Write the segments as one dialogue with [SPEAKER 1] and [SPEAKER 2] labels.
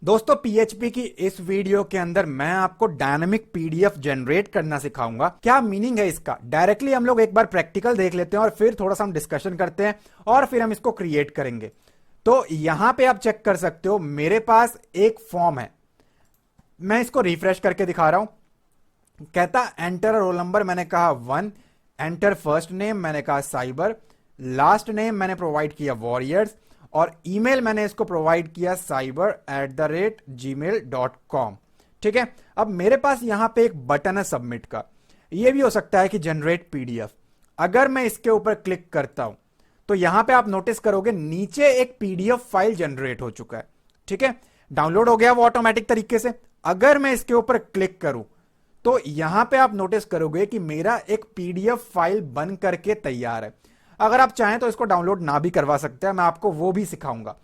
[SPEAKER 1] दोस्तों पीएचपी की इस वीडियो के अंदर मैं आपको डायनामिक पीडीएफ जनरेट करना सिखाऊंगा। क्या मीनिंग है इसका, डायरेक्टली हम लोग एक बार प्रैक्टिकल देख लेते हैं और फिर थोड़ा सा हम डिस्कशन करते हैं और फिर हम इसको क्रिएट करेंगे। तो यहां पे आप चेक कर सकते हो, मेरे पास एक फॉर्म है। मैं इसको रिफ्रेश करके दिखा रहा हूं। कहता एंटर रोल नंबर, मैंने कहा 1। एंटर फर्स्ट नेम, मैंने कहा साइबर। लास्ट नेम मैंने प्रोवाइड किया वॉरियर्स और ईमेल मैंने इसको प्रोवाइड किया cyber@gmail.com। ठीक है, अब मेरे पास यहां पे एक बटन है सबमिट का। यह भी हो सकता है कि जनरेट पीडीएफ। अगर मैं इसके ऊपर क्लिक करता हूं तो यहां पे आप नोटिस करोगे नीचे एक पीडीएफ फाइल जनरेट हो चुका है। ठीक है, डाउनलोड हो गया वो ऑटोमेटिक तरीके से। अगर मैं इसके ऊपर क्लिक करूं तो यहां पे आप नोटिस करोगे कि मेरा एक पीडीएफ फाइल बन करके तैयार है। अगर आप चाहें तो इसको डाउनलोड ना भी करवा सकते हैं, मैं आपको वो भी सिखाऊंगा।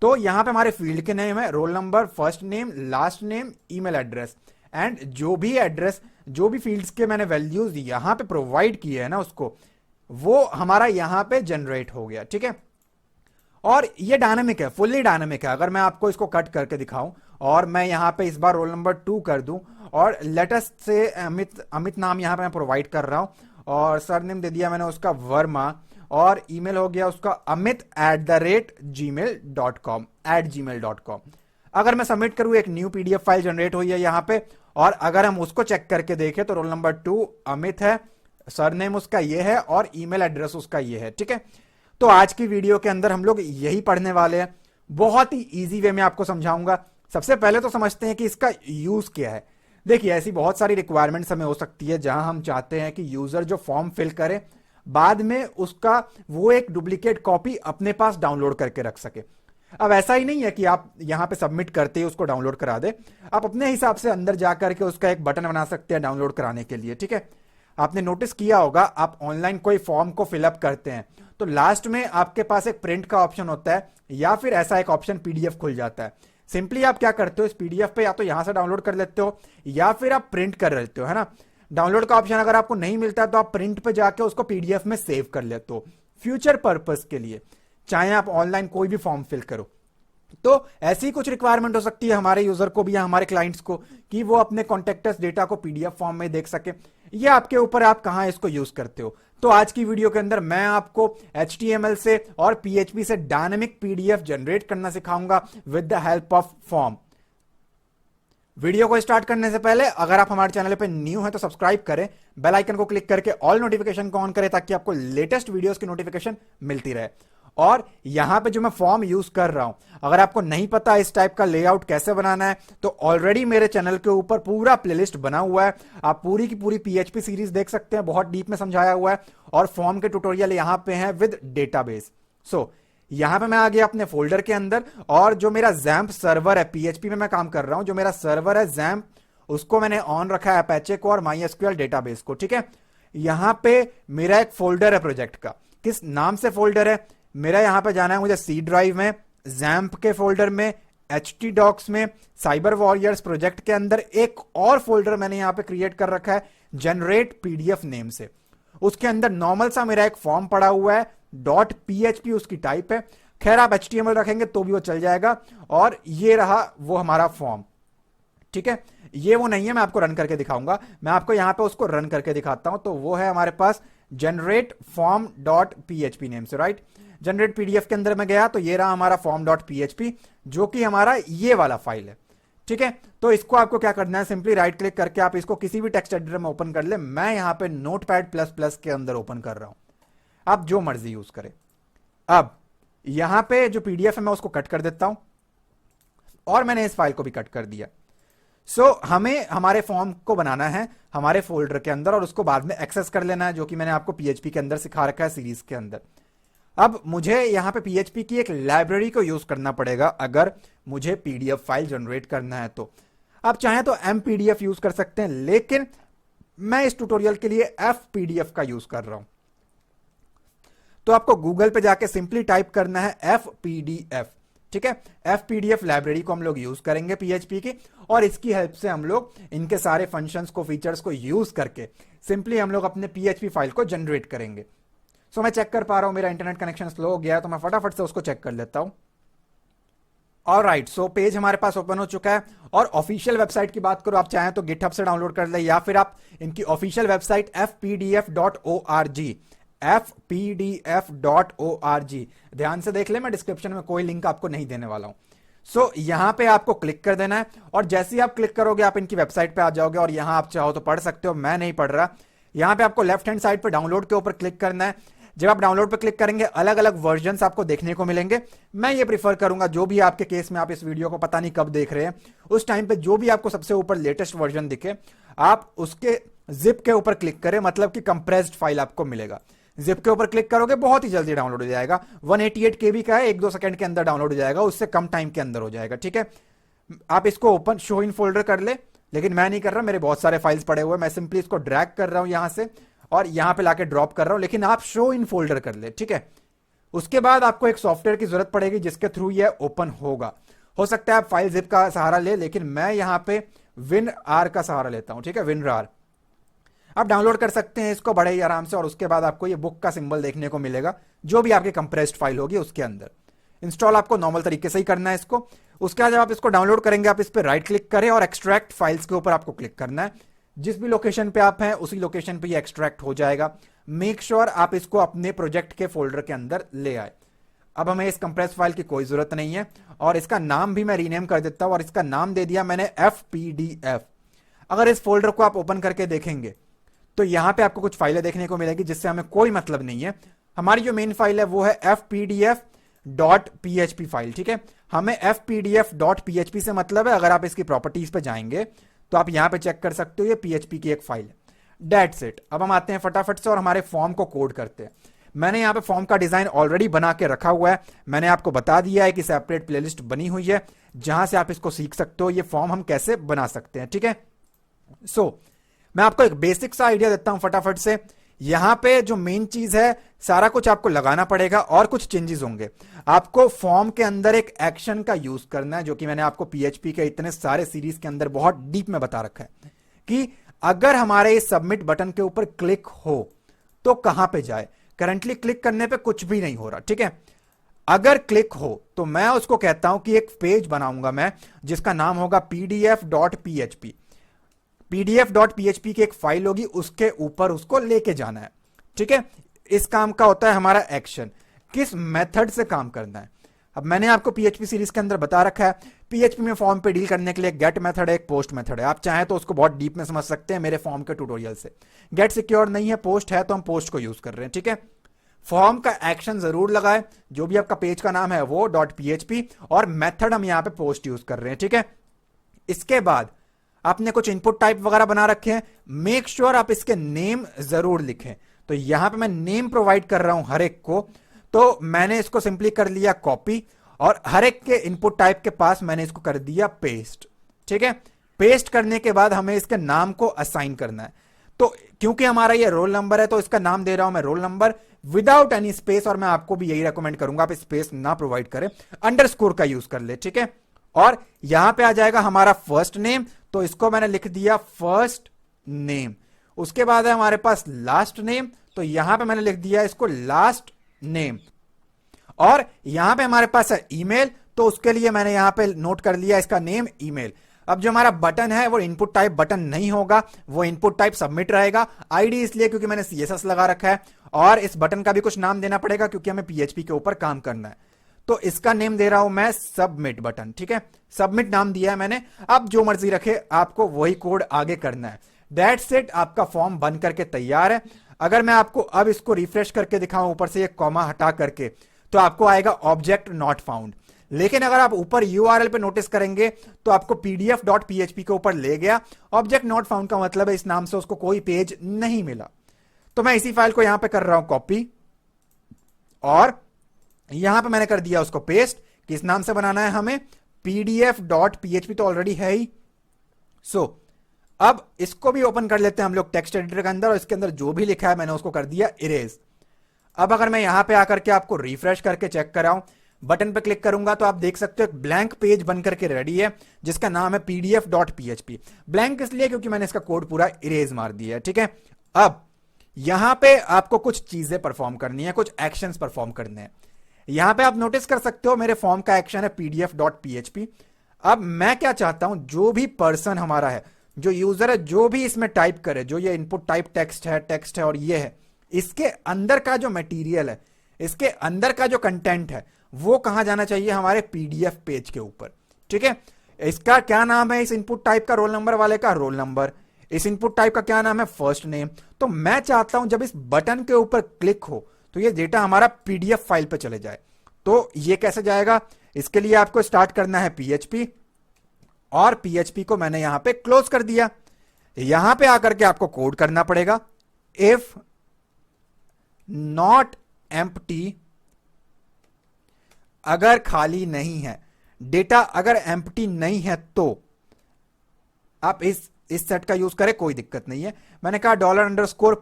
[SPEAKER 1] तो यहां पे हमारे फील्ड के नेम है, roll number, first name, last name, email address and जो भी एड्रेस, जो भी फील्ड्स के मैंने वैल्यूज यहां पे प्रोवाइड किए हैं ना, उसको वो हमारा यहां पे जनरेट हो गया। ठीक है, और ये डायनामिक है, फुल्ली डायनामिक है। अगर मैं आपको इसको कट करके दिखाऊं और मैं यहां पे इस बार रोल नंबर 2 कर दूं और लेटेस्ट से अमित नाम यहां पे मैं प्रोवाइड कर रहा हूं और सरनेम दे दिया मैंने उसका वर्मा और ईमेल हो गया उसका amit@gmail.com। अगर मैं सबमिट करूं एक न्यू पीडीएफ फाइल जनरेट हुई है यहां पे, और अगर हम उसको चेक करके देखें तो रोल नंबर 2 अमित है, सरनेम उसका ये है और ईमेल एड्रेस उसका ये है। ठीक है, तो आज की वीडियो के अंदर हम लोग यही पढ़ने वाले हैं। बहुत ही इजी वे में आपको समझाऊंगा। सबसे पहले तो समझते हैं कि इसका यूज क्या है। देखिए, ऐसी बहुत सारी रिक्वायरमेंट्स हमें हो सकती है जहां हम चाहते हैं कि यूजर जो फॉर्म फिल करे बाद में उसका वो एक डुप्लीकेट कॉपी अपने पास डाउनलोड करके रख सके। अब ऐसा ही नहीं है कि आप यहां पे सबमिट करते ही उसको डाउनलोड करा दे। आप अपने हिसाब से अंदर जाकर के उसका एक बटन बना सकते हैं डाउनलोड कराने के लिए। ठीक है, आपने नोटिस किया होगा, आप ऑनलाइन कोई फॉर्म को फिलअप करते हैं तो लास्ट में आपके पास एक प्रिंट का ऑप्शन होता है या फिर ऐसा एक ऑप्शन पीडीएफ खुल जाता है। सिंपली आप क्या करते हो, इस पीडीएफ पे या तो यहां से डाउनलोड कर लेते हो या फिर आप प्रिंट कर लेते हो, है ना। डाउनलोड का ऑप्शन अगर आपको नहीं मिलता है तो आप प्रिंट पे जाके उसको पीडीएफ में सेव कर लेते हो फ्यूचर पर्पस के लिए, चाहे आप ऑनलाइन कोई भी फॉर्म फिल करो। तो ऐसी कुछ रिक्वायरमेंट हो सकती है हमारे यूजर को भी या हमारे क्लाइंट्स को कि वो अपने कॉन्टेक्टस डेटा को पीडीएफ फॉर्म में देख सके। ये आपके ऊपर आप कहां इसको यूज करते हो। तो आज की वीडियो के अंदर मैं आपको HTML से और PHP से डायनेमिक पीडीएफ जनरेट करना सिखाऊंगा with the help of form. Video को स्टार्ट करने से पहले अगर आप हमारे चैनल पे न्यू हैं तो सब्सक्राइब करें, बेल आइकन को क्लिक करके ऑल नोटिफिकेशन को ऑन करें ताकि आपको लेटेस्ट वीडियोस की नोटिफिकेशन मिलती रहे। और यहां पे जो मैं फॉर्म यूज कर रहा हूं, अगर आपको नहीं पता इस टाइप का लेआउट कैसे बनाना है तो ऑलरेडी मेरे चैनल के ऊपर पूरा प्लेलिस्ट बना हुआ है। आप पूरी की पूरी PHP सीरीज देख सकते हैं, बहुत डीप में समझाया हुआ है और फॉर्म के ट्यूटोरियल यहां पे हैं विद डेटाबेस। सो यहां पे मैं आ गया अपने फोल्डर के अंदर और जो मेरा जैम्प सर्वर है, PHP में मैं काम कर रहा हूं, जो मेरा सर्वर है जैम्प, उसको मैंने ऑन रखा है अपैचे को और MySQL डेटाबेस को। ठीक है, यहां पे मेरा एक फोल्डर है प्रोजेक्ट का। किस नाम से फोल्डर है मेरा, यहां पे जाना है मुझे सी ड्राइव में, जैम्प के फोल्डर में, htdocs में, साइबर वॉरियर्स प्रोजेक्ट के अंदर एक और फोल्डर मैंने यहां पे क्रिएट कर रखा है जनरेट पीडीएफ नेम से। उसके अंदर नॉर्मल सा मेरा एक फॉर्म पड़ा हुआ है, .php उसकी टाइप है। खैर आप HTML रखेंगे तो भी वो चल जाएगा। और ये रहा वो हमारा फॉर्म। ठीक है, ये वो नहीं है, मैं आपको रन करके दिखाऊंगा। मैं आपको यहां पे उसको रन करके दिखाता हूं। तो वो है हमारे पास जनरेट फॉर्म .php नेम से, राइट। जनरेट पीडीएफ के अंदर मैं गया तो ये रहा हमारा फॉर्म .php जो कि हमारा ये वाला फाइल है। ठीक है, तो इसको आपको क्या करना है, सिंपली राइट क्लिक करके आप इसको किसी भी टेक्स्ट एडिटर में ओपन कर ले। मैं यहां पे नोटपैड++ के अंदर ओपन कर रहा हूं, आप जो मर्जी यूज करें। अब यहां पे जो पीडीएफ है मैं उसको कट कर देता हूं और मैंने इस फाइल को भी कट कर दिया। हमें हमारे फॉर्म को बनाना है हमारे फोल्डर के अंदर और उसको बाद में एक्सेस कर लेना है, जो कि मैंने आपको PHP के अंदर सिखा रखा है सीरीज के अंदर। अब मुझे यहां पे PHP की एक लाइब्रेरी को यूज करना पड़ेगा अगर मुझे पीडीएफ फाइल जनरेट करना है तो। आप चाहें तो MPDF यूज कर सकते हैं, लेकिन मैं इस ट्यूटोरियल के लिए FPDF का यूज कर रहा हूं। तो आपको गूगल पे जाके सिंपली टाइप करना है FPDF। ठीक है, FPDF लाइब्रेरी को हम लोग यूज करेंगे PHP की, और इसकी हेल्प से हम लोग इनके सारे फंक्शंस को, फीचर्स को यूज करके सिंपली हम लोग अपने PHP फाइल को जनरेट करेंगे। मैं चेक कर पा रहा हूं मेरा इंटरनेट कनेक्शन स्लो हो गया है, तो मैं फटाफट से उसको चेक कर लेता हूं ऑलराइट, सो पेज हमारे पास ओपन हो चुका है। और ऑफिशियल वेबसाइट की बात करो, आप चाहें तो गिटहब से डाउनलोड कर ले, या फिर आप इनकी ऑफिशियल वेबसाइट fpdf.org, fpdf.org ध्यान से देख ले, मैं डिस्क्रिप्शन में कोई लिंक आपको नहीं देने वाला हूं। सो यहां पे आपको क्लिक कर देना है, और जैसे ही आप क्लिक करोगे आप इनकी वेबसाइट पे आ जाओगे, और यहां आप चाहो तो पढ़ सकते हो, मैं नहीं पढ़ रहा। यहां पे आपको लेफ्ट हैंड साइड पे डाउनलोड के ऊपर क्लिक करना है। जब आप डाउनलोड पे क्लिक करेंगे अलग अलग वर्जन्स आपको देखने को मिलेंगे। मैं ये प्रीफर करूंगा, जो भी आपके केस में आप इस वीडियो को पता नहीं कब देख रहे हैं, उस टाइम पे जो भी आपको सबसे ऊपर लेटेस्ट वर्जन दिखे, आप उसके जिप के ऊपर क्लिक करें, मतलब कि कंप्रेस्ड फाइल आपको मिलेगा। जिप के ऊपर क्लिक करोगे बहुत ही जल्दी डाउनलोड हो जाएगा। 188 केबी का है, 1-2 सेकंड के अंदर डाउनलोड हो जाएगा, उससे कम टाइम के अंदर हो जाएगा। ठीक है, आप इसको ओपन शो इन फोल्डर कर ले, लेकिन मैं नहीं कर रहा, मेरे बहुत सारे फाइल्स पड़े हुए, मैं सिंपली इसको ड्रैग कर रहा हूं यहां से और यहां पे लाके ड्रॉप कर रहा हूं, लेकिन आप शो इन फोल्डर कर ले। ठीक है, उसके बाद आपको एक सॉफ्टवेयर की जरूरत पड़ेगी जिसके थ्रू ये ओपन होगा। हो सकता है आप फाइल जिप का सहारा ले, लेकिन मैं यहां पे WinRAR का सहारा लेता हूं। ठीक है, WinRAR आप डाउनलोड कर सकते हैं इसको बड़े ही आराम से, और उसके बाद आपको ये बुक का सिंबल देखने को मिलेगा जो भी आपकी कंप्रेस्ड फाइल होगी उसके अंदर। इंस्टॉल आपको नॉर्मल तरीके से ही करना है इसको। उसके बाद जब आप इसको डाउनलोड करेंगे, आप इस पर राइट क्लिक करें और एक्सट्रैक्ट फाइल्स के ऊपर आपको क्लिक करना है। जिस भी लोकेशन पे आप हैं उसी लोकेशन पे ये एक्सट्रैक्ट हो जाएगा। मेक श्योर आप इसको अपने प्रोजेक्ट के फोल्डर के अंदर ले आए। अब हमें इस कंप्रेस फाइल की कोई जरूरत नहीं है, और इसका नाम भी मैं रीनेम कर देता हूं, और इसका नाम दे दिया मैंने fpdf। अगर इस फोल्डर को आप ओपन करके देखेंगे तो यहां पे आपको कुछ फाइलें देखने को मिलेगी जिससे हमें कोई मतलब नहीं है। हमारी जो मेन फाइल है वो है fpdf.php फाइल। ठीक है, हमें fpdf.php से मतलब है। अगर आप इसकी प्रॉपर्टीज पे जाएंगे तो आप यहां पे चेक कर सकते हो, ये PHP की एक फाइल है। That's it. अब हम आते हैं फटाफट से और हमारे फॉर्म को कोड करते हैं। मैंने यहां पे फॉर्म का डिजाइन ऑलरेडी बना के रखा हुआ है। मैंने आपको बता दिया है कि सेपरेट प्लेलिस्ट बनी हुई है जहां से आप इसको सीख सकते हो, ये फॉर्म हम कैसे बना सकते हैं। ठीक है, सो मैं आपको एक बेसिक सा आइडिया देता हूं फटाफट से। यहां पे जो मेन चीज है, सारा कुछ आपको लगाना पड़ेगा और कुछ चेंजेस होंगे। आपको फॉर्म के अंदर एक एक्शन का यूज करना है, जो कि मैंने आपको PHP के इतने सारे सीरीज के अंदर बहुत डीप में बता रखा है कि अगर हमारे इस सबमिट बटन के ऊपर क्लिक हो तो कहां पे जाए। करंटली क्लिक करने पे कुछ भी नहीं हो रहा। ठीक है, अगर क्लिक हो तो मैं उसको कहता हूं कि एक पेज बनाऊंगा मैं, जिसका नाम होगा pdf.php। pdf.php की एक फाइल होगी, उसके ऊपर उसको लेके जाना है। ठीक है, इस काम का होता है हमारा एक्शन, किस मेथड से काम करना है। अब मैंने आपको PHP सीरीज के अंदर बता रखा है, PHP में फॉर्म पे डील करने के लिए एक गेट मेथड है, एक पोस्ट मेथड है। आप चाहें तो उसको बहुत डीप में समझ सकते हैं मेरे फॉर्म के ट्यूटोरियल से। गेट सिक्योर नहीं है, पोस्ट है, तो हम पोस्ट को यूज कर रहे हैं। ठीक है, फॉर्म का एक्शन जरूर लगाए, जो भी आपका पेज का नाम है वो .php, और मेथड हम यहां पे पोस्ट यूज कर रहे हैं। ठीक है, इसके बाद आपने कुछ इनपुट टाइप वगैरह बना रखे हैं, मेक श्योर आप इसके नेम जरूर लिखें। तो यहां पे मैं नेम प्रोवाइड कर रहा हूं हर एक को, तो मैंने इसको सिंपली कर लिया कॉपी, और हर एक के इनपुट टाइप के पास मैंने इसको कर दिया पेस्ट। ठीक है, पेस्ट करने के बाद हमें इसके नाम को असाइन करना है। तो क्योंकि हमारा ये रोल नंबर है तो इसका नाम दे रहा हूं मैं roll number without any space, और मैं आपको भी यही रेकमेंड करूंगा आप स्पेस ना प्रोवाइड करें, अंडरस्कोर का यूज कर ले। ठीक है, और यहां पे आ जाएगा हमारा फर्स्ट नेम, तो इसको मैंने लिख दिया फर्स्ट नेम। उसके बाद है हमारे पास लास्ट नेम, तो यहां पे मैंने लिख दिया इसको लास्ट नेम। और यहां पे हमारे पास है ईमेल, तो उसके लिए मैंने यहां पे नोट कर लिया इसका नेम ईमेल। अब जो हमारा बटन है वो इनपुट टाइप बटन नहीं होगा, वो इनपुट टाइप सबमिट रहेगा। आईडी इसलिए क्योंकि मैंने CSS लगा रखा है, और इस बटन का भी कुछ नाम देना पड़ेगा क्योंकि हमें PHP के ऊपर काम करना है। तो इसका नेम दे रहा हूं मैं सबमिट बटन। ठीक है, सबमिट नाम दिया है मैंने। अब जो मर्जी रखे, आपको वही कोड आगे करना है। दैट्स इट, आपका फॉर्म बन करके तैयार है। अगर मैं आपको अब इसको रिफ्रेश करके दिखाऊं, ऊपर से ये कॉमा हटा करके, तो आपको आएगा ऑब्जेक्ट नॉट फाउंड। लेकिन अगर आप ऊपर URL पे नोटिस करेंगे तो आपको pdf.php के ऊपर ले गया। ऑब्जेक्ट नॉट फाउंड का मतलब है इस नाम से उसको कोई पेज नहीं मिला। तो मैं इसी फाइल को यहां पे कर रहा हूं कॉपी, और यहां पे मैंने कर दिया उसको पेस्ट। किस नाम से बनाना है हमें, pdf.php तो ऑलरेडी है ही। सो अब इसको भी ओपन कर लेते हैं हम लोग टेक्स्ट एडिटर के अंदर, और इसके अंदर जो भी लिखा है मैंने उसको कर दिया इरेज। अब अगर मैं यहां पे आकर के आपको रिफ्रेश करके चेक कराऊं, बटन पे क्लिक करूंगा तो आप देख सकते हो एक ब्लैंक पेज बनकर के रेडी है जिसका नाम है pdf.php। ब्लैंक इसलिए क्योंकि मैंने इसका कोड पूरा इरेज मार दिया है। ठीक है, अब यहां पे आपको कुछ चीजें परफॉर्म करनी है, कुछ एक्शंस परफॉर्म करने हैं। यहां पे आप नोटिस कर सकते हो मेरे फॉर्म का एक्शन है pdf.php। अब मैं क्या चाहता हूं, जो भी पर्सन हमारा है, जो यूजर है, जो भी इसमें टाइप करे, जो ये इनपुट टाइप टेक्स्ट है और ये है, इसके अंदर का जो मटेरियल है, इसके अंदर का जो कंटेंट है, वो कहां जाना चाहिए, हमारे पीडीएफ पेज के ऊपर। ठीक है, इसका क्या नाम है, इस इनपुट टाइप का रोल नंबर वाले का रोल नंबर, इस इनपुट टाइप का क्या नाम है, फर्स्ट नेम। तो मैं चाहता हूं जब इस बटन के ऊपर क्लिक हो तो ये डेटा हमारा पीडीएफ फाइल पे चले जाए। तो ये कैसे जाएगा, इसके लिए आपको स्टार्ट करना है पीएचपी, और पीएचपी को मैंने यहां पे क्लोज कर दिया। यहां पे आकर के आपको कोड करना पड़ेगा, इफ नॉट एम्प्टी, अगर खाली नहीं है डेटा, अगर एम्प्टी नहीं है तो आप इस सेट का यूज करें, कोई दिक्कत नहीं है। मैंने कहा $_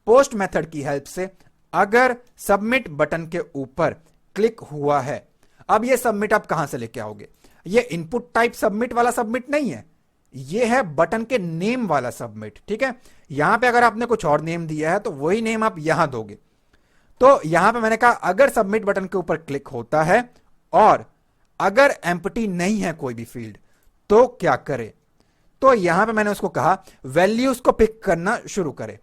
[SPEAKER 1] पोस्ट मेथड की हेल्प से अगर सबमिट बटन के ऊपर क्लिक हुआ है। अब ये सबमिट आप कहां से लेके आओगे, ये इनपुट टाइप सबमिट वाला सबमिट नहीं है, ये है बटन के नेम वाला सबमिट। ठीक है, यहां पे अगर आपने कुछ और नेम दिया है तो वही नेम आप यहां दोगे। तो यहां पे मैंने कहा अगर सबमिट बटन के ऊपर क्लिक होता है और अगर एम्प्टी नहीं है कोई भी फील्ड तो क्या करे। तो यहां पे मैंने उसको कहा वैल्यूज को पिक करना शुरू करे।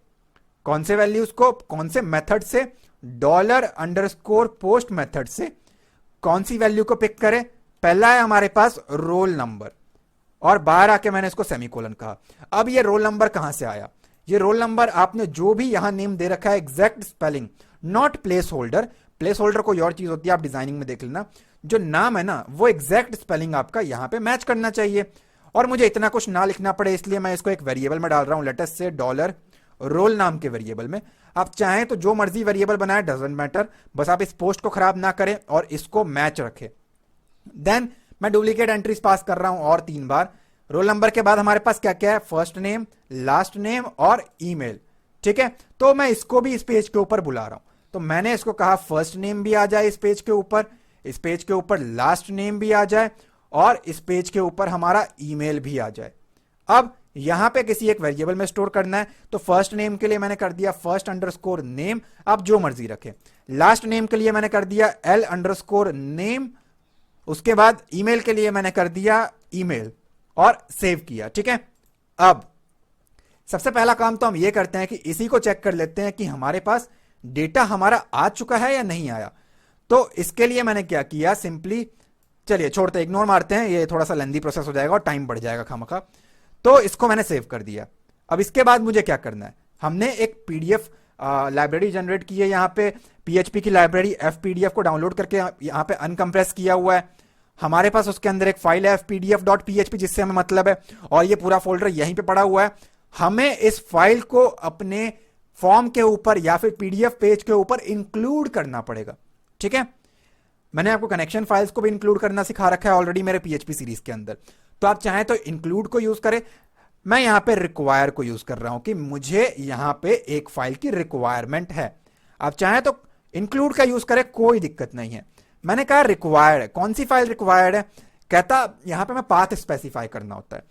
[SPEAKER 1] कौन से वैल्यूज को, कौन से मेथड से, $_ मेथड से कौन सी वैल्यू को पिक करे। पहला है हमारे पास रोल नंबर, और बाहर आके मैंने इसको सेमीकोलन कहा। अब ये रोल नंबर कहां से आया, ये रोल नंबर आपने जो भी यहां नेम दे रखा है exact spelling, not place holder. Place holder कोई और चीज होती है, आप डिजाइनिंग में देख लेना। जो नाम है ना वो एग्जैक्ट स्पेलिंग आपका यहां पे मैच करना चाहिए। और मुझे इतना कुछ ना लिखना पड़े इसलिए मैं इसको एक वेरिएबल में डाल रहा हूं, लेटेस्ट से $रोल नाम के वेरिएबल में। आप चाहें तो जो मर्जी वेरिएबल बनाए, डजंट मैटर, बस आप इस पोस्ट को खराब ना करें और इसको मैच रखें। देन मैं डुप्लीकेट एंट्रीज पास कर रहा हूं और 3 बार। रोल नंबर के बाद हमारे पास क्या क्या है, फर्स्ट नेम, लास्ट नेम और ईमेल। ठीक है, तो मैं इसको भी इस पेज के ऊपर बुला रहा हूं। तो मैंने इसको कहा फर्स्ट नेम भी आ जाए इस पेज के ऊपर, इस पेज के ऊपर लास्ट नेम भी आ जाए, और इस पेज के ऊपर हमारा ईमेल भी आ जाए। अब यहां पे किसी एक वेरिएबल में स्टोर करना है, तो फर्स्ट नेम के लिए मैंने कर दिया first_name, आप जो मर्जी रखें। लास्ट नेम के लिए मैंने कर दिया L_name, उसके बाद ईमेल के लिए मैंने कर दिया ईमेल और सेव किया। ठीक है, अब सबसे पहला काम तो हम ये करते हैं कि इसी को चेक कर लेते हैं कि हमारे पास डेटा हमारा आ चुका है या नहीं आया। तो इसके लिए मैंने क्या किया, सिंपली चलिए छोड़ते, इग्नोर मारते हैं, ये थोड़ा सा लेंदी प्रोसेस हो जाएगा और टाइम बढ़ जाएगा खामखा। तो इसको मैंने सेव कर दिया। अब इसके बाद मुझे क्या करना है, हमने एक पीडीएफ लाइब्रेरी जनरेट की है, यहां पे पीएचपी की लाइब्रेरी fpdf को डाउनलोड करके यहां पे अनकंप्रेस किया हुआ है। हमारे पास उसके अंदर एक फाइल है fpdf.php जिससे हमें मतलब है, और ये पूरा फोल्डर यहीं पे पड़ा हुआ है। हमें इस फाइल को अपने फॉर्म के ऊपर या फिर पीडीएफ पेज के ऊपर इंक्लूड करना पड़ेगा। ठीक है, मैंने आपको कनेक्शन फाइल्स को भी इंक्लूड करना सिखा रखा है ऑलरेडी मेरे पीएचपी सीरीज के अंदर। तो आप चाहें तो इंक्लूड को यूज करें, मैं यहां पे रिक्वायर को यूज कर रहा हूं कि मुझे यहां पे एक फाइल की रिक्वायरमेंट है। आप चाहें तो इंक्लूड का यूज करें, कोई दिक्कत नहीं है। मैंने कहा रिक्वायर्ड है, कौन सी फाइल रिक्वायर्ड है, कहता यहां पे मैं पाथ स्पेसिफाई करना होता है,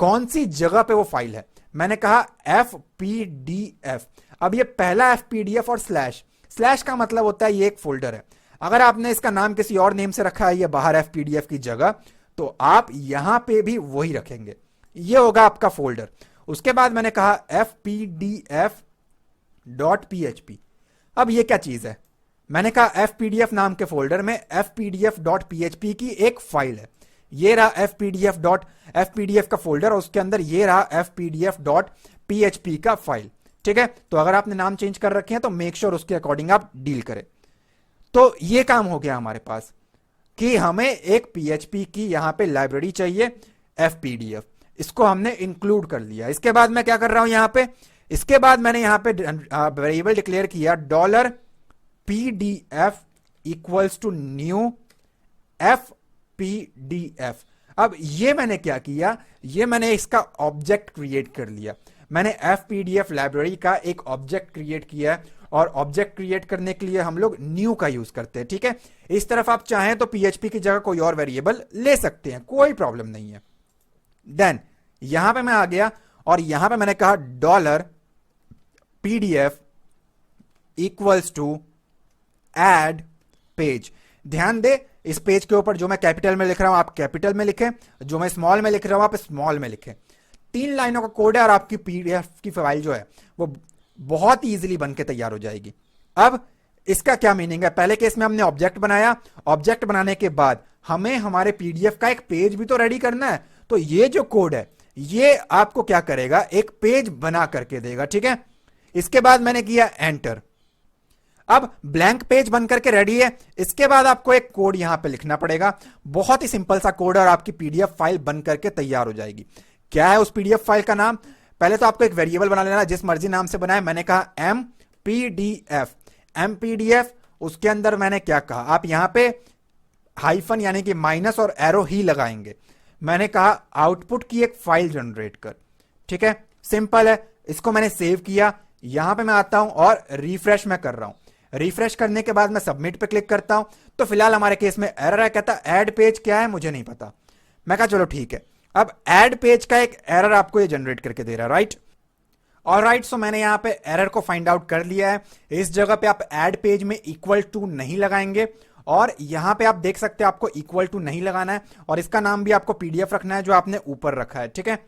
[SPEAKER 1] कौन सी जगह पे वो फाइल है। मैंने कहा fpdf। अब ये पहला fpdf और स्लैश का मतलब होता है ये एक फोल्डर है। अगर आपने इसका नाम किसी और नेम से रखा है, ये बाहर fpdf की जगह, तो आप यहां पे भी वही रखेंगे, ये होगा आपका फोल्डर। उसके बाद मैंने कहा fpdf.php। अब ये क्या चीज है, मैंने कहा fpdf नाम के फोल्डर में fpdf.php की एक फाइल है। ये रहा fpdf का फोल्डर, और उसके अंदर ये रहा fpdf.php का फाइल। ठीक है, तो अगर आपने नाम चेंज कर रखे हैं तो मेक श्योर उसके अकॉर्डिंग आप डील करें। तो ये काम हो गया हमारे पास कि हमें एक पीएचपी की यहां पे लाइब्रेरी चाहिए fpdf, इसको हमने इंक्लूड कर लिया। इसके बाद मैं क्या कर रहा हूं यहां पे, इसके बाद मैंने यहां पे वेरिएबल डिक्लेयर किया $pdf equals to new fpdf। अब ये मैंने क्या किया, ये मैंने इसका ऑब्जेक्ट क्रिएट कर लिया। मैंने fpdf लाइब्रेरी का एक ऑब्जेक्ट क्रिएट किया है, और ऑब्जेक्ट क्रिएट करने के लिए हम लोग न्यू का यूज करते हैं। ठीक है, इस तरफ आप चाहें तो पीएचपी की जगह कोई और वेरिएबल ले सकते हैं, कोई प्रॉब्लम नहीं है। देन यहां पे मैं आ गया और यहां पे मैंने कहा $pdf equals to add page. ध्यान दे, इस पेज के ऊपर जो मैं कैपिटल में लिख रहा हूं आप कैपिटल में लिखें, जो मैं स्मॉल में लिख रहा हूं आप स्मॉल में लिखें। 3 लाइनों का कोड है और आपकी पीडीएफ की फाइल जो है वो बहुत इजीली बन के तैयार हो जाएगी। अब इसका क्या मीनिंग है? पहले केस में हमने ऑब्जेक्ट बनाया, ऑब्जेक्ट बनाने के बाद हमें हमारे पीडीएफ का एक पेज भी तो रेडी करना है। तो ये जो कोड है ये आपको क्या करेगा, एक पेज बना करके देगा। ठीक है, इसके बाद मैंने किया एंटर। अब ब्लैंक पेज बन करके रेडी है। इसके बाद आपको एक कोड यहां पे लिखना पड़ेगा, बहुत ही सिंपल सा कोड है और आपकी पीडीएफ फाइल बन करके तैयार हो जाएगी। क्या है उस पीडीएफ फाइल का नाम? पहले तो आपको एक वेरिएबल बना लेना, जिस मर्जी नाम से बनाए। मैंने कहा एमपीडीएफ। उसके अंदर मैंने क्या कहा, आप यहां पे हाइफन यानी कि माइनस और एरो ही लगाएंगे। मैंने कहा आउटपुट की एक फाइल जनरेट कर। ठीक है, सिंपल है। इसको मैंने सेव किया। यहां पे मैं आता हूं और रिफ्रेश मैं कर रहा हूं। रिफ्रेश करने के बाद मैं सबमिट पे क्लिक करता हूं तो फिलहाल हमारे केस में एरर है। कहता ऐड पेज क्या है मुझे नहीं पता। मैं कहा चलो ठीक है। अब ऐड पेज का एक एरर आपको ये जनरेट करके दे रहा है, राइट? ऑलराइट, सो मैंने यहां पे एरर को फाइंड आउट कर लिया है। इस जगह पे आप ऐड पेज में इक्वल टू नहीं लगाएंगे और यहां पे आप देख सकते हैं आपको इक्वल टू नहीं लगाना है और इसका नाम भी आपको पीडीएफ रखना है जो आपने ऊपर रखा है। ठीक है,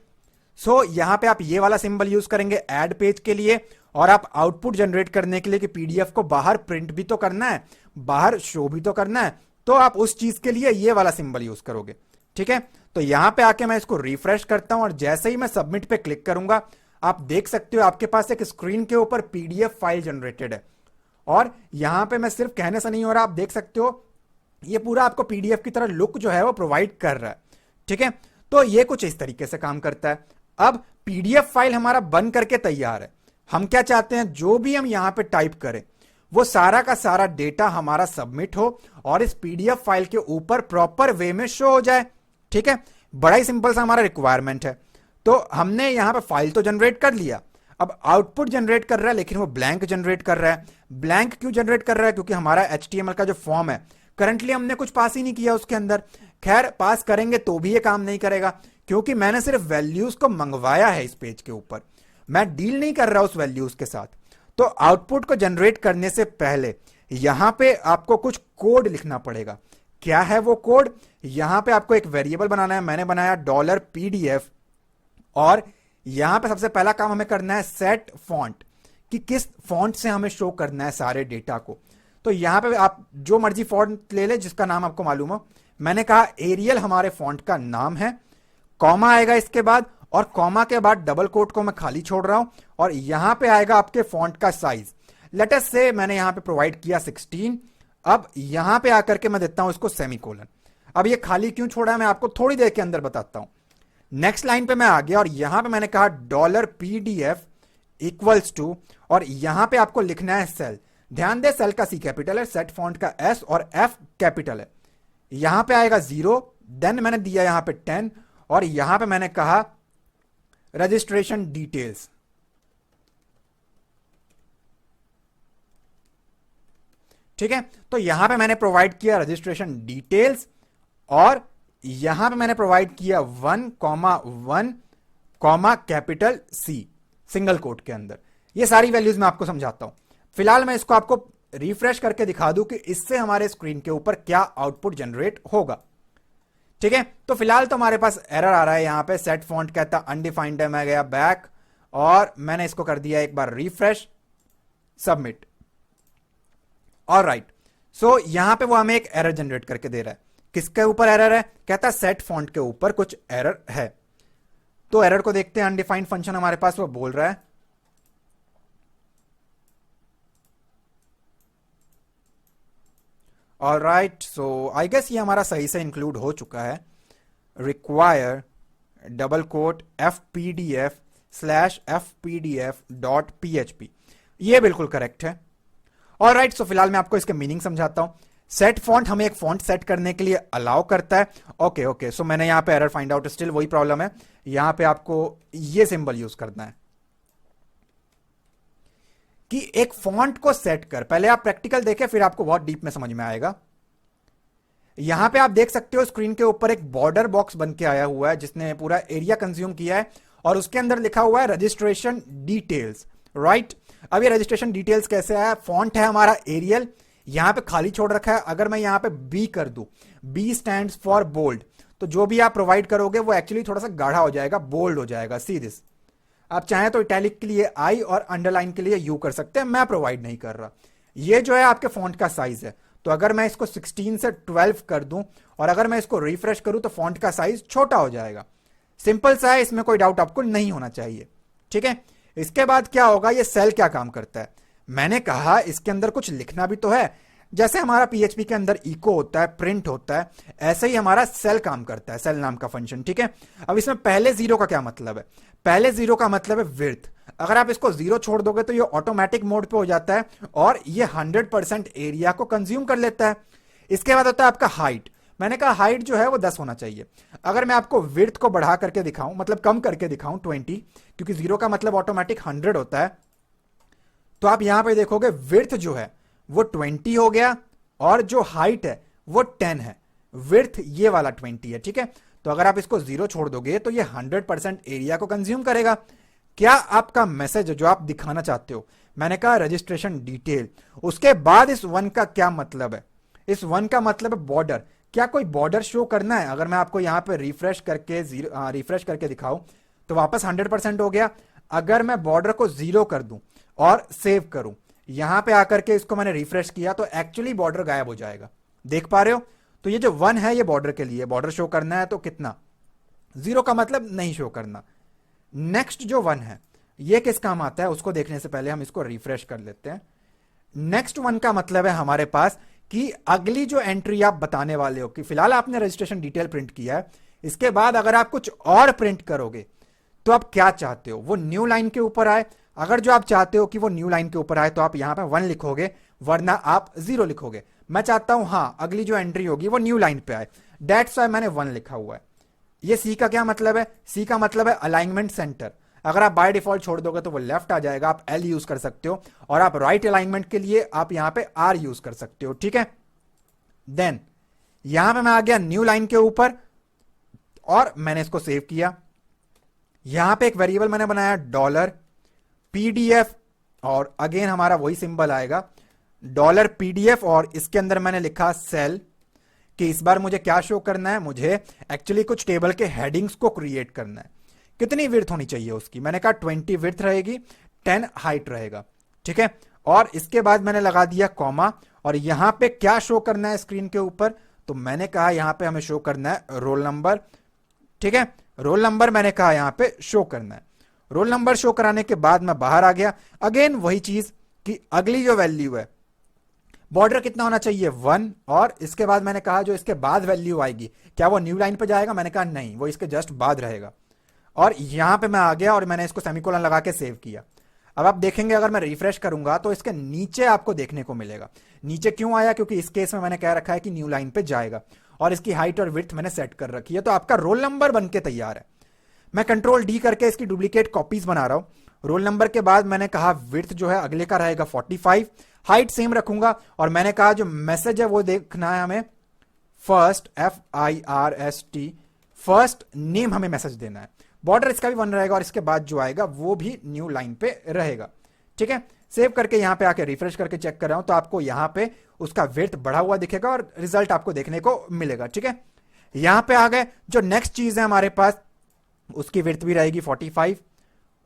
[SPEAKER 1] सो यहां पे आप ये वाला सिंबल यूज करेंगे ऐड पेज के लिए और आप आउटपुट जनरेट करने के लिए कि पीडीएफ को बाहर प्रिंट भी तो करना है, बाहर शो भी तो करना है, तो आप उस चीज के लिए ये वाला सिंबल यूज करोगे। ठीक है, तो यहां पे आके मैं इसको रिफ्रेश करता हूं और जैसे ही मैं सबमिट पे क्लिक करूंगा आप देख सकते हो आपके पास एक स्क्रीन के ऊपर पीडीएफ फाइल जनरेटेड है। और यहां पे मैं सिर्फ कहने से नहीं हो रहा, आप देख सकते हो ये पूरा आपको पीडीएफ की तरह लुक जो है वो प्रोवाइड कर रहा है। ठीक है, तो ये कुछ इस तरीके से काम करता है। अब पीडीएफ फाइल हमारा बन करके तैयार है। हम क्या चाहते हैं, जो भी हम यहां पे टाइप करें वो सारा का सारा डेटा हमारा सबमिट हो और इस पीडीएफ फाइल के ऊपर प्रॉपर वे में शो हो जाए। ठीक है, बड़ा ही सिंपल सा हमारा रिक्वायरमेंट है। तो हमने यहां पे फाइल तो जनरेट कर लिया, अब आउटपुट जनरेट कर रहा है लेकिन वो ब्लैंक जनरेट कर रहा है। ब्लैंक क्यों जनरेट कर रहा है? क्योंकि हमारा HTML का जो फॉर्म है करंटली हमने कुछ पास ही नहीं किया उसके अंदर। खैर पास करेंगे तो भी ये काम नहीं करेगा क्योंकि मैंने सिर्फ वैल्यूज को मंगवाया है इस पेज के ऊपर, मैं डील नहीं कर रहा उस वैल्यूज के साथ। तो आउटपुट को जनरेट करने से पहले यहां पे आपको कुछ कोड लिखना पड़ेगा। क्या है वो कोड? यहां पे आपको एक वेरिएबल बनाना है। मैंने बनाया $PDF और यहां पे सबसे पहला काम हमें करना है सेट फॉन्ट, कि किस फॉन्ट से हमें शो करना है सारे डेटा को। तो यहां पे आप जो मर्जी फॉन्ट ले ले जिसका नाम आपको मालूम हो। मैंने कहा एरियल हमारे फॉन्ट का नाम है, कॉमा आएगा इसके बाद और कॉमा के बाद डबल कोट को मैं खाली छोड़ रहा हूं और यहां पे आएगा आपके फॉन्ट का साइज। लेट अस से मैंने यहां पे प्रोवाइड किया 16। अब यहां पे आकर के मैं देता हूं इसको सेमीकोलन। अब ये खाली क्यों छोड़ा है मैं आपको थोड़ी देर के अंदर बताता हूं। नेक्स्ट लाइन पे मैं आ गया और यहां पे मैंने कहा $PDF इक्वल्स टू और यहां पे आपको लिखना है सेल। ध्यान दे सेल का C कैपिटल है, सेट फॉन्ट का S और F कैपिटल है। यहां पे आएगा 0, देन मैंने दिया यहां पे 10 और यहां पे मैंने कहा रजिस्ट्रेशन डिटेल्स। ठीक है, तो यहां पे मैंने प्रोवाइड किया रजिस्ट्रेशन डिटेल्स और यहां पे मैंने प्रोवाइड किया 1,1, कैपिटल C सिंगल कोट के अंदर। ये सारी वैल्यूज मैं आपको समझाता हूं। फिलहाल मैं इसको आपको रिफ्रेश करके दिखा दूं कि इससे हमारे स्क्रीन के ऊपर क्या आउटपुट जनरेट होगा। ठीक है, तो फिलहाल तो हमारे पास एरर आ रहा है यहां पे, सेट फॉन्ट कहता अनडिफाइंड है। मैं गया बैक और मैंने इसको कर दिया एक बार रिफ्रेश, सबमिट। ऑलराइट, सो यहां पे वो हमें एक एरर जनरेट करके दे रहा है। किसके ऊपर एरर है? कहता सेट फॉन्ट के ऊपर कुछ एरर है। तो एरर को देखते हैं। अनडिफाइंड फंक्शन हमारे पास वो बोल रहा है ऑलराइट, सो आई गेस ये हमारा सही से इंक्लूड हो चुका है। रिक्वायर डबल कोट fpdf/fpdf.php, ये बिल्कुल करेक्ट है। ऑलराइट, सो फिलहाल मैं आपको इसके मीनिंग समझाता हूं। सेट फॉन्ट हमें एक फॉन्ट सेट करने के लिए अलाउ करता है। ओके, सो मैंने यहां पे एरर फाइंड आउट, स्टिल वही प्रॉब्लम है। यहां पे आपको ये सिंबल यूज करना है कि एक फॉन्ट को सेट कर। पहले आप प्रैक्टिकल देखें फिर आपको बहुत डीप में समझ में आएगा। यहां पे आप देख सकते हो स्क्रीन के ऊपर एक बॉर्डर बॉक्स बन के आया हुआ है जिसने पूरा एरिया कंज्यूम किया है और उसके अंदर लिखा हुआ है रजिस्ट्रेशन डिटेल्स, राइट? अब ये रजिस्ट्रेशन डिटेल्स कैसे आया? फॉन्ट है हमारा एरियल, यहां पे खाली छोड़ रखा है। अगर मैं यहां पे बी कर दूं, बी स्टैंड्स फॉर बोल्ड, तो जो भी आप प्रोवाइड करोगे वो एक्चुअली थोड़ा सा गाढ़ा हो जाएगा, बोल्ड हो जाएगा। सी दिस, आप चाहें तो इटैलिक के लिए आई और अंडरलाइन के लिए यू कर सकते हैं, मैं प्रोवाइड नहीं कर रहा। ये जो है आपके फॉन्ट का साइज है। तो अगर मैं इसको 16 से 12 कर दूं और अगर मैं इसको रिफ्रेश करूं तो फॉन्ट का साइज छोटा हो जाएगा। सिंपल सा है, इसमें कोई डाउट आपको नहीं होना चाहिए। ठीक है, इसके बाद क्या होगा, ये सेल क्या काम करता है। मैंने कहा इसके अंदर कुछ लिखना भी तो है। जैसे हमारा पीएचपी के अंदर इको होता है, प्रिंट होता है, ऐसे ही हमारा सेल काम करता है, सेल नाम का फंक्शन। ठीक है, अब इसमें पहले जीरो का क्या मतलब है। पहले जीरो का मतलब है विड्थ। अगर आप इसको जीरो छोड़ दोगे तो ये ऑटोमेटिक मोड पे हो जाता है और ये 100% एरिया को कंज्यूम कर लेता है। इसके बाद होता है आपका हाइट। मैंने कहा हाइट जो है वो 10 होना चाहिए। अगर मैं आपको विड्थ को बढ़ा करके दिखाऊं, मतलब कम करके दिखाऊं 20, क्योंकि जीरो का मतलब ऑटोमेटिक 100 होता है, तो आप यहां पे देखोगे विड्थ जो है वो 20 हो गया और जो हाइट है वो 10 है। विड्थ ये वाला 20 है। ठीक है, तो अगर आप इसको जीरो छोड़ दोगे तो ये 100% एरिया को कंज्यूम करेगा। क्या आपका मैसेज जो आप दिखाना चाहते हो, मैंने कहा रजिस्ट्रेशन डिटेल, उसके बाद इस 1 का क्या मतलब है। इस 1 का मतलब है बॉर्डर। क्या कोई बॉर्डर शो करना है। अगर मैं आपको यहां पे रिफ्रेश करके दिखाऊं तो वापस 100% हो गया। अगर मैं बॉर्डर को जीरो कर दूं और सेव करूं, यहां पे आकर के इसको मैंने रिफ्रेश किया तो एक्चुअली बॉर्डर गायब हो जाएगा। देख पा रहे हो। तो ये जो 1 है ये बॉर्डर के लिए, बॉर्डर शो करना है तो कितना, जीरो का मतलब नहीं शो करना। नेक्स्ट जो 1 है ये किस काम आता है उसको देखने से पहले हम इसको रिफ्रेश कर लेते हैं। नेक्स्ट 1 का मतलब है हमारे पास कि अगली जो एंट्री आप बताने वाले हो, कि फिलहाल आपने रजिस्ट्रेशन डिटेल प्रिंट किया है, इसके बाद अगर आप कुछ और प्रिंट करोगे तो आप क्या चाहते हो, वो न्यू लाइन के ऊपर आए। अगर जो आप चाहते हो कि वो न्यू लाइन के ऊपर आए तो आप यहां पे 1 लिखोगे, वरना आप 0 लिखोगे। मैं चाहता हूं हां अगली जो एंट्री होगी वो न्यू लाइन पे आए, दैट्स व्हाई मैंने 1 लिखा हुआ है। ये सी का क्या मतलब है, सी का मतलब है अलाइनमेंट सेंटर। अगर आप बाय डिफॉल्ट छोड़ दोगे तो वो लेफ्ट आ जाएगा, आप एल यूज कर सकते हो, और आप राइट अलाइनमेंट के लिए आप यहां पे आर यूज कर सकते हो। ठीक है, देन यहां पे मैं आ गया न्यू लाइन के ऊपर और मैंने इसको सेव किया। यहां पे एक वेरिएबल मैंने बनाया डॉलर पीडीएफ, और अगेन हमारा वही सिंबल आएगा डॉलर पीडीएफ, और इसके अंदर मैंने लिखा सेल, कि इस बार मुझे क्या शो करना है, मुझे एक्चुअली कुछ टेबल के हेडिंग्स को क्रिएट करना है। कितनी विड्थ होनी चाहिए उसकी, मैंने कहा 20 विड्थ रहेगी, 10 हाइट रहेगा। ठीक है, और इसके बाद मैंने लगा दिया कॉमा, और यहां पे क्या शो करना है स्क्रीन के ऊपर, तो मैंने कहा यहां पे हमें शो करना है रोल नंबर। ठीक है, रोल नंबर मैंने कहा यहां पे शो करना है। रोल नंबर शो कराने के बाद मैं बाहर आ गया। अगेन वही चीज कि अगली जो वैल्यू है, बॉर्डर कितना होना चाहिए 1, और इसके बाद मैंने कहा जो इसके बाद वैल्यू आएगी क्या वो न्यू लाइन पे जाएगा, मैंने कहा नहीं, वो इसके जस्ट बाद रहेगा। और यहां पे मैं आ गया और मैंने इसको सेमीकोलन लगा के सेव किया। अब आप देखेंगे अगर मैं रिफ्रेश करूंगा तो इसके नीचे आपको देखने को मिलेगा। नीचे क्यों आया, क्योंकि इस केस में मैंने कह रखा है कि न्यू लाइन पे जाएगा, और इसकी हाइट और विड्थ मैंने सेट कर रखी है। तो आपका रोल नंबर बनके तैयार है। मैं कंट्रोल डी करके इसकी डुप्लीकेट कॉपीज बना रहा हूं। रोल नंबर के बाद मैंने कहा विड्थ जो है अगले का रहेगा 45, हाइट सेम रखूंगा, और मैंने कहा जो मैसेज है वो देखना है हमें फर्स्ट, FIRST, फर्स्ट नेम हमें मैसेज देना है। बॉर्डर इसका भी 1 रहेगा और इसके बाद जो आएगा वो भी न्यू लाइन पे रहेगा। ठीक है, सेव करके यहां पे आके रिफ्रेश करके चेक कर रहा हूं तो आपको यहां पे उसका विड्थ बढ़ा हुआ दिखेगा और रिजल्ट आपको देखने को मिलेगा। ठीक है, यहां पे आ गए। जो नेक्स्ट चीज है हमारे पास, उसकी विड्थ भी रहेगी 45।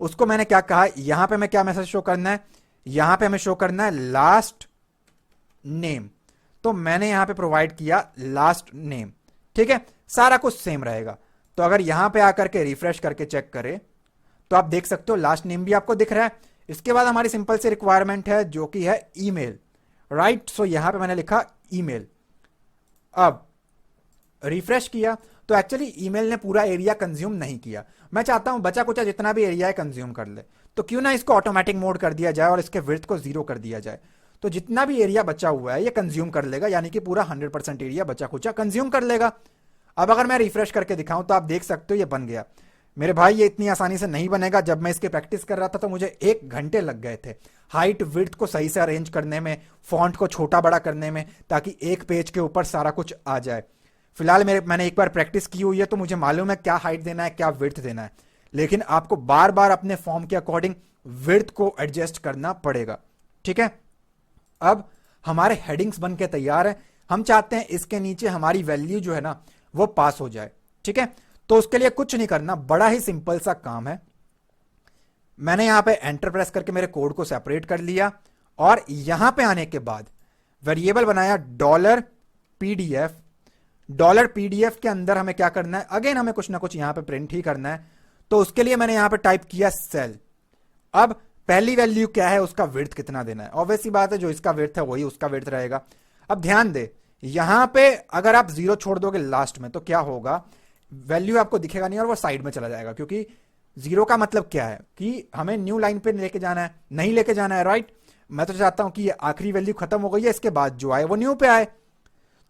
[SPEAKER 1] उसको मैंने क्या कहा, यहां पे मैं क्या मैसेज शो करना है, यहां पे हमें शो करना है लास्ट नेम, तो मैंने यहां पे प्रोवाइड किया लास्ट नेम। ठीक है, सारा कुछ सेम रहेगा। तो अगर यहां पे आकर के रिफ्रेश करके चेक करें तो आप देख सकते हो लास्ट नेम भी आपको दिख रहा है। इसके बाद हमारी सिंपल सी रिक्वायरमेंट है जो कि है ईमेल, राइट। सो यहां पे मैंने लिखा ईमेल। अब रिफ्रेश किया तो एक्चुअली ईमेल ने पूरा एरिया कंज्यूम नहीं किया। मैं चाहता हूं बचा कुचा जितना भी एरिया है कंज्यूम कर ले, तो क्यों ना इसको ऑटोमेटिक मोड कर दिया जाए और इसके विड्थ को 0 कर दिया जाए। तो जितना भी एरिया बचा हुआ है ये कंज्यूम कर लेगा, यानी कि पूरा 100% एरिया बचा कुचा कंज्यूम कर लेगा। अब अगर मैं रिफ्रेश करके दिखाऊं तो आप देख सकते हो ये बन गया। मेरे भाई ये इतनी आसानी से नहीं बनेगा। जब मैं इसकी प्रैक्टिस कर रहा था तो मुझे 1 घंटे लग गए थे हाइट विड्थ को सही से अरेंज करने में, फॉन्ट को छोटा बड़ा करने में, ताकि एक पेज के ऊपर सारा कुछ आ जाए। फिलहाल मैंने एक बार प्रैक्टिस की हुई है तो मुझे मालूम है क्या हाइट देना है, क्या विड्थ देना है, लेकिन आपको बार बार अपने फॉर्म के अकॉर्डिंग विड्थ को एडजस्ट करना पड़ेगा। ठीक है, अब हमारे हेडिंग्स बन के तैयार है। हम चाहते हैं इसके नीचे हमारी वैल्यू जो है ना वो पास हो जाए। ठीक है, तो उसके लिए कुछ नहीं करना, बड़ा ही सिंपल सा काम है। मैंने यहां पे एंटर प्रेस करके मेरे कोड को सेपरेट कर लिया और यहां पे आने के बाद वेरिएबल बनाया $pdf। $pdf के अंदर हमें क्या करना है, अगेन हमें कुछ ना कुछ यहां पे प्रिंट ही करना है। तो उसके लिए मैंने यहां पे टाइप किया सेल। अब पहली वैल्यू क्या है, उसका विड्थ कितना देना है। ऑब्वियस सी बात है, जो इसका विड्थ है वही उसका विड्थ रहेगा। अब ध्यान दे, यहां पे अगर आप 0 छोड़ दोगे लास्ट में तो क्या होगा, वैल्यू आपको दिखेगा नहीं और वो साइड में चला जाएगा, क्योंकि 0 का मतलब क्या है कि हमें न्यू लाइन पे लेके जाना है, नहीं लेके जाना है, राइट। मैं तो चाहता हूं कि ये आखिरी वैल्यू खत्म हो गई है, इसके बाद जो आए वो न्यू पे आए।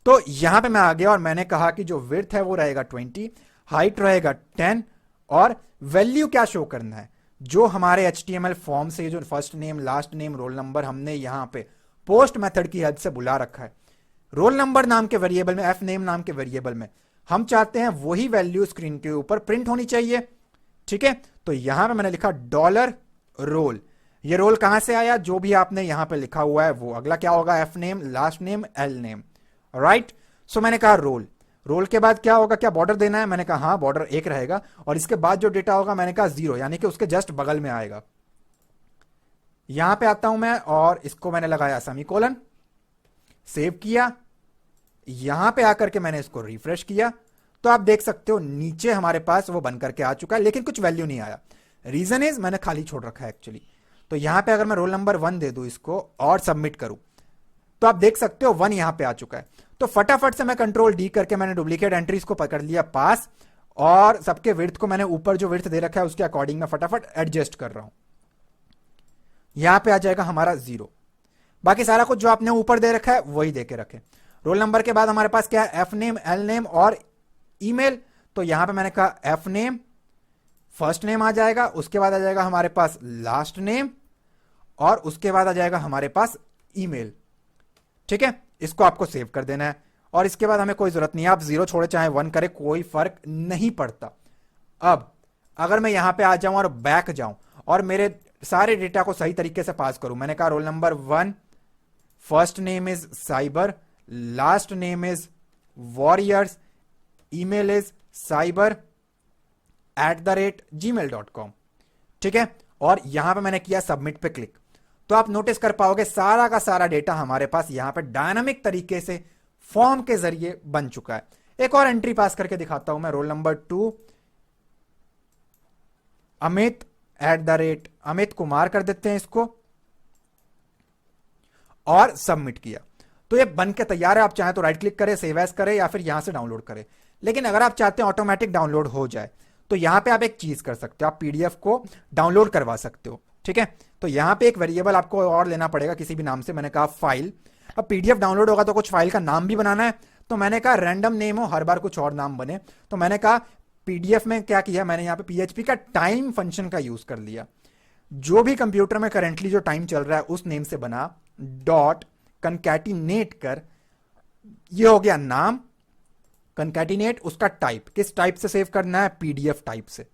[SPEAKER 1] तो यहां पे मैं आ गया और मैंने कहा कि जो विड्थ है वो रहेगा 20, हाइट रहेगा 10 और वैल्यू क्या शो करना है, जो हमारे HTML फॉर्म से जो first name, last name, roll number हमने यहां पे पोस्ट मेथड की हेल्प से बुला रखा है, रोल नंबर नाम के वेरिएबल में, fname नाम के वेरिएबल में हम चाहते हैं वही वैल्यू स्क्रीन के ऊपर प्रिंट होनी चाहिए। ठीक है, तो यहां पे मैंने लिखा $roll। ये रोल कहां से आया, जो भी आपने यहां पे लिखा हुआ है वो अगला क्या होगा, fname, last name, lname, right. So मैंने कहा रोल। रोल के बाद क्या होगा, क्या बॉर्डर देना है, मैंने कहा हाँ बॉर्डर 1 रहेगा और इसके बाद जो डेटा होगा मैंने कहा 0, यानी कि उसके जस्ट बगल में आएगा। यहां पे आता हूं मैं और इसको मैंने लगाया सेमीकोलन, सेव किया। यहां पे आकर के मैंने इसको रिफ्रेश किया तो आप देख सकते हो नीचे हमारे पास वो बन करके आ चुका है, लेकिन कुछ वैल्यू नहीं आया। रीजन इज मैंने खाली छोड़ रखा है एक्चुअली। तो यहां पे अगर मैं रोल नंबर 1 दे दूं इसको और सबमिट करूं तो आप देख सकते हो 1 यहां पे आ चुका है। तो फटाफट से मैं कंट्रोल डी करके मैंने डुप्लीकेट एंट्रीज को पकड़ लिया पास, और सबके विड्थ को मैंने ऊपर जो विड्थ दे रखा है उसके अकॉर्डिंग मैं फटाफट एडजस्ट कर रहा हूं। यहां पे आ जाएगा हमारा 0। बाकी सारा कुछ जो आपने ऊपर दे रखा है वही दे के रखे। रोल नंबर के बाद हमारे पास क्या है, fname, lname और ईमेल। तो यहां पे मैंने कहा fname, फर्स्ट नेम आ जाएगा, उसके बाद आ जाएगा हमारे पास लास्ट नेम और उसके बाद आ जाएगा हमारे पास ईमेल। ठीक है, इसको आपको सेव कर देना है और इसके बाद हमें कोई जरूरत नहीं है, आप 0 छोड़े चाहे 1 करे कोई फर्क नहीं पड़ता। अब अगर मैं यहां पे आ जाऊं और बैक जाऊं और मेरे सारे डेटा को सही तरीके से पास करूं, मैंने कहा roll number 1, first name is cyber, last name is warriors, email is cyber@gmail.com। ठीक है, और यहां पे मैंने किया सबमिट पे क्लिक। तो आप नोटिस कर पाओगे सारा का सारा डेटा हमारे पास यहां पे डायनामिक तरीके से फॉर्म के जरिए बन चुका है। एक और एंट्री पास करके दिखाता हूं मैं, रोल नंबर 2 अमित कुमार कर देते हैं इसको और सबमिट किया। तो ये बन के तैयार है। आप चाहे तो राइट क्लिक करें, सेव एज करें या फिर यहां से डाउनलोड करें। लेकिन अगर आप चाहते हैं ऑटोमेटिक डाउनलोड हो जाए तो यहां पे आप एक चीज कर सकते हो, आप पीडीएफ को डाउनलोड करवा सकते हो। ठीक है, तो यहां पे एक वेरिएबल आपको और लेना पड़ेगा किसी भी नाम से। मैंने कहा फाइल। अब पीडीएफ डाउनलोड होगा तो कुछ फाइल का नाम भी बनाना है, तो मैंने कहा रैंडम नेम हो, हर बार कुछ और नाम बने। तो मैंने कहा पीडीएफ में क्या किया, मैंने यहां पे पीएचपी का टाइम फंक्शन का यूज कर लिया। जो भी कंप्यूटर में करेंटली जो टाइम चल रहा है उस नेम से बना, डॉट कनकैटिनेट कर, ये हो गया नाम, कनकैटिनेट उसका टाइप, किस टाइप से सेव करना है, पीडीएफ टाइप से,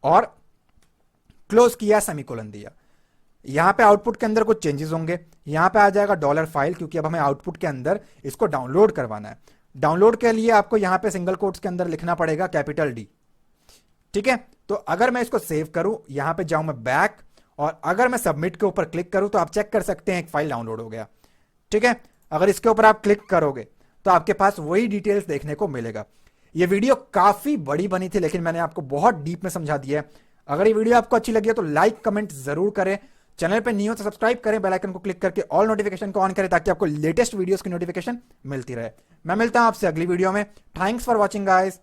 [SPEAKER 1] और क्लोज किया, सेमीकोलन दिया। यहां पे आउटपुट के अंदर कुछ चेंजेस होंगे। यहां पे आ जाएगा $फाइल, क्योंकि अब हमें आउटपुट के अंदर इसको डाउनलोड करवाना है। डाउनलोड के लिए आपको यहां पे सिंगल कोट्स के अंदर लिखना पड़ेगा कैपिटल डी। ठीक है, तो अगर मैं इसको सेव करूं, यहां पे जाऊं मैं बैक, और अगर मैं सबमिट के ऊपर क्लिक करूं तो आप चेक कर सकते हैं एक फाइल डाउनलोड हो गया। ठीक है, अगर इसके ऊपर आप क्लिक करोगे तो आपके पास वही डिटेल्स देखने को मिलेगा। ये वीडियो काफी बड़ी बनी थी, लेकिन मैंने आपको बहुत डीप में समझा दिया है। अगर ये वीडियो आपको अच्छी लगी है तो लाइक कमेंट जरूर करें। चैनल पे नहीं हो तो सब्सक्राइब करें, बेल आइकन को क्लिक करके ऑल नोटिफिकेशन को ऑन करें ताकि आपको लेटेस्ट वीडियोस की नोटिफिकेशन मिलती रहे। मैं मिलता हूं आपसे अगली वीडियो में। Thanks for watching guys.